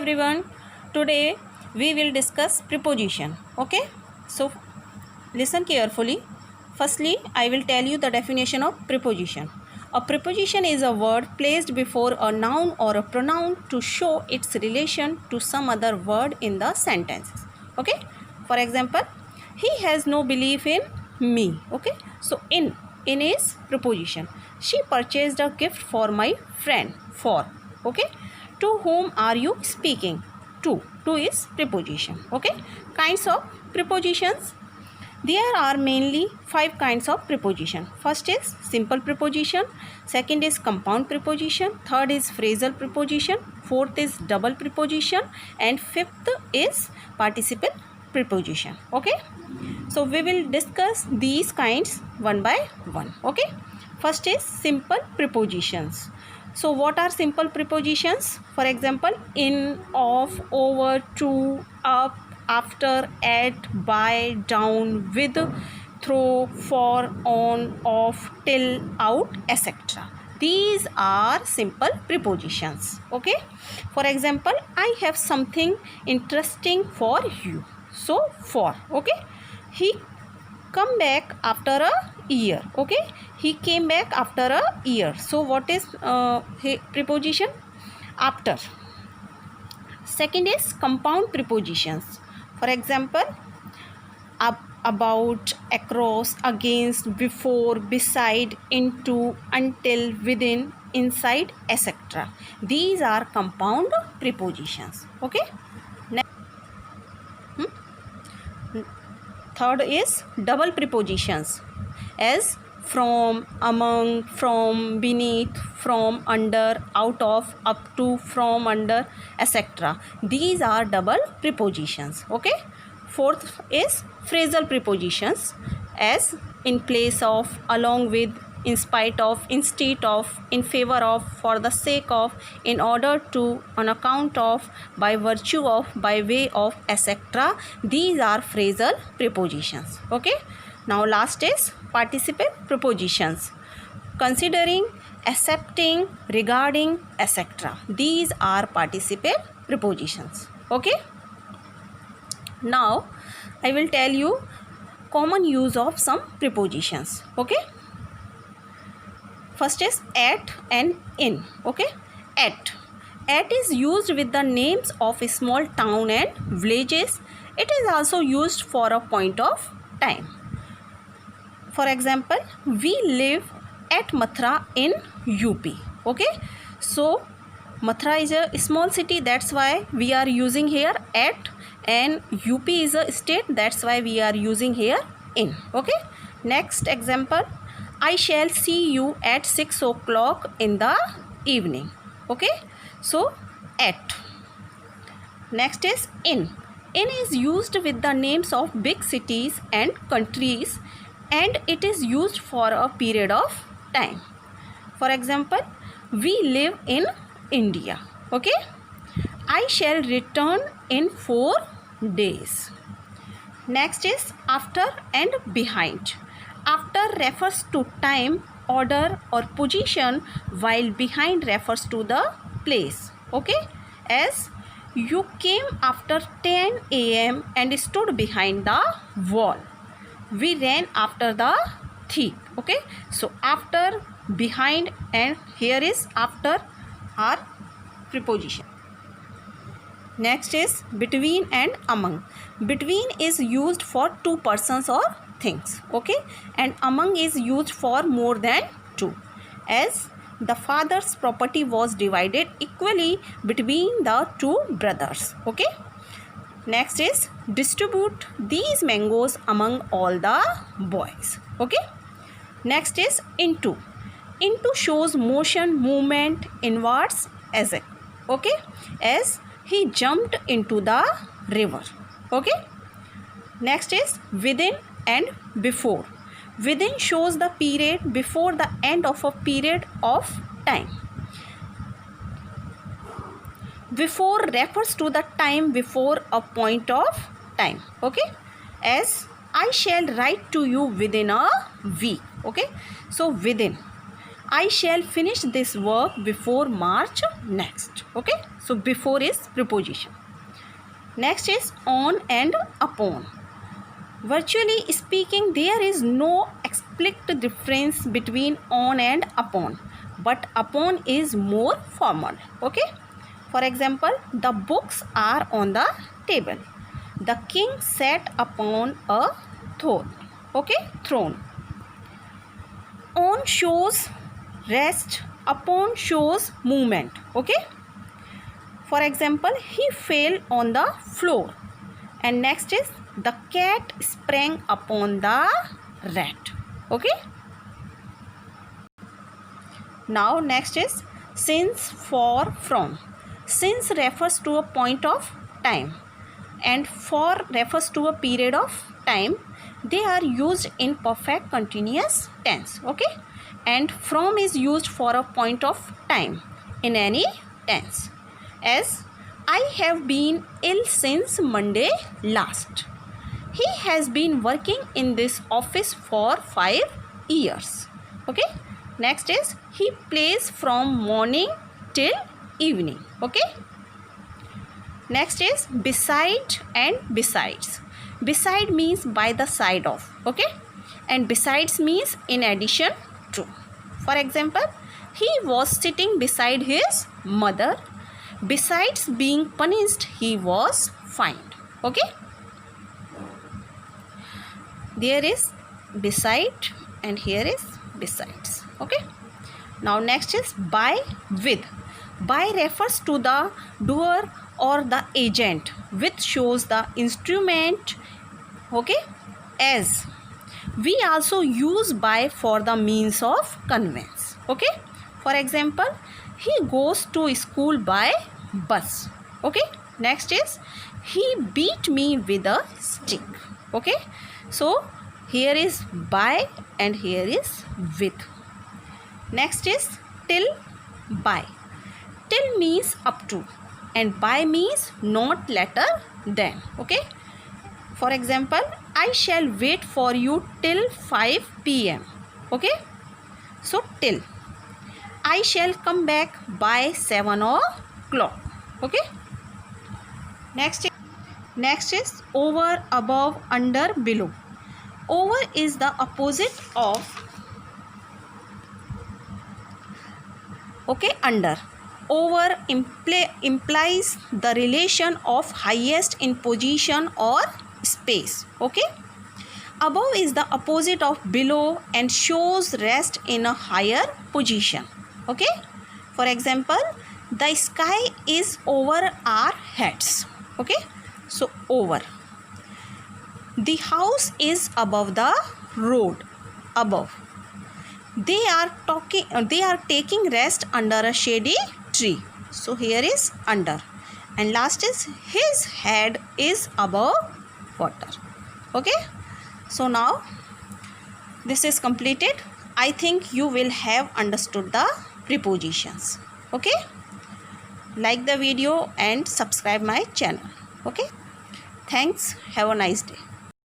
everyone. Today we will discuss preposition. Okay, so listen carefully. Firstly, I will tell you the definition of preposition. A preposition is a word placed before a noun or a pronoun to show its relation to some other word in the sentences. Okay, for example, he has no belief in me. Okay, so in is preposition. She purchased a gift for my friend. For, okay, to whom are you speaking? To is preposition. Okay, kinds of prepositions. There are mainly 5 kinds of preposition. First is simple preposition, second is compound preposition, third is phrasal preposition, fourth is double preposition, and fifth is participle preposition. Okay, so we will discuss these kinds one by one. Okay, first is simple prepositions. So what are simple prepositions? For example, in, of, over, to, up, after, at, by, down, with, through, for, on, off, till, out, etc. These are simple prepositions. Okay, for example, I have something interesting for you. So for, okay, he come back after a year. Okay, he came back after a year. So what is preposition? After. Second is compound prepositions. For example, up, about, across, against, before, beside, into, until, within, inside, etc. These are compound prepositions. Okay. Third is double prepositions, as from, among, from, beneath, from, under, out of, up to, from, under, etc. These are double prepositions. Okay. Fourth is phrasal prepositions, as in place of, along with, in spite of, instead of, in favor of, for the sake of, in order to, on account of, by virtue of, by way of, etc. These are phrasal prepositions. Okay. Now last is participle prepositions, considering, accepting, regarding, etc. These are participle prepositions. Okay. Now I will tell you common use of some prepositions. Okay. First is at and in. Okay, at is used with the names of a small town and villages. It is also used for a point of time. For example, we live at Mathura in UP. Okay, so Mathura is a small city, that's why we are using here at, and UP is a state, that's why we are using here in. Okay, next example, I shall see you at 6 o'clock in the evening. Okay, so at. Next is in. In is used with the names of big cities and countries, and it is used for a period of time. For example, we live in India. Okay, I shall return in 4 days. Next is after and behind. After refers to time, order or position, while behind refers to the place. Okay, as you came after 10 a.m. and stood behind the wall. We ran after the thief. Okay, so after, behind, and here is after are preposition. Next is between and among. Between is used for 2 persons or things. Okay, and among is used for more than 2, as the father's property was divided equally between the 2 brothers. Okay, next is distribute these mangoes among all the boys. Okay, next is into. Into shows motion, movement, inwards, as it. Okay, as he jumped into the river. Okay, next is within and before. Within shows the period before the end of a period of time. Before refers to the time before a point of time. Okay, as I shall write to you within a week. Okay, so within. I shall finish this work before March next. Okay, so before is preposition. Next is on and upon. Virtually speaking, there is no explicit difference between on and upon, but upon is more formal. Okay, for example, the books are on the table. The king sat upon a throne. Okay, throne. On shows rest, upon shows movement. Okay, for example, he fell on the floor. And next is the cat sprang upon the rat. Okay, now next is since, for, from. Since refers to a point of time and for refers to a period of time. They are used in perfect continuous tense. Okay, and from is used for a point of time in any tense, as I have been ill since Monday last. He has been working in this office for 5 years. Okay, next is he plays from morning till evening. Okay, next is beside and besides. Beside means by the side of. Okay, and besides means in addition to. For example, he was sitting beside his mother. Besides being punished, he was fined. Okay, there is beside and here is besides. Okay, now next is by, with. By refers to the doer or the agent, with shows the instrument. Okay, as we also use by for the means of conveyance. Okay, for example, he goes to school by bus. Okay, next is he beat me with a stick. Okay, so here is by and here is with. Next is till, by. Till means up to and by means not later than. Okay, for example, I shall wait for you till 5 p.m. Okay, so till. I shall come back by 7 o'clock. Okay, next is over, above, under, below. Over is the opposite of under. Over implies the relation of highest in position or space. Okay, above is the opposite of below and shows rest in a higher position. Okay, for example, the sky is over our heads. Okay, so over. The house is above the road. Above. They are taking rest under a shady tree. So here is under. And last is his head is above water. Okay, so now this is completed. I think you will have understood the prepositions. Okay, like the video and subscribe my channel. Okay, thanks. Have a nice day.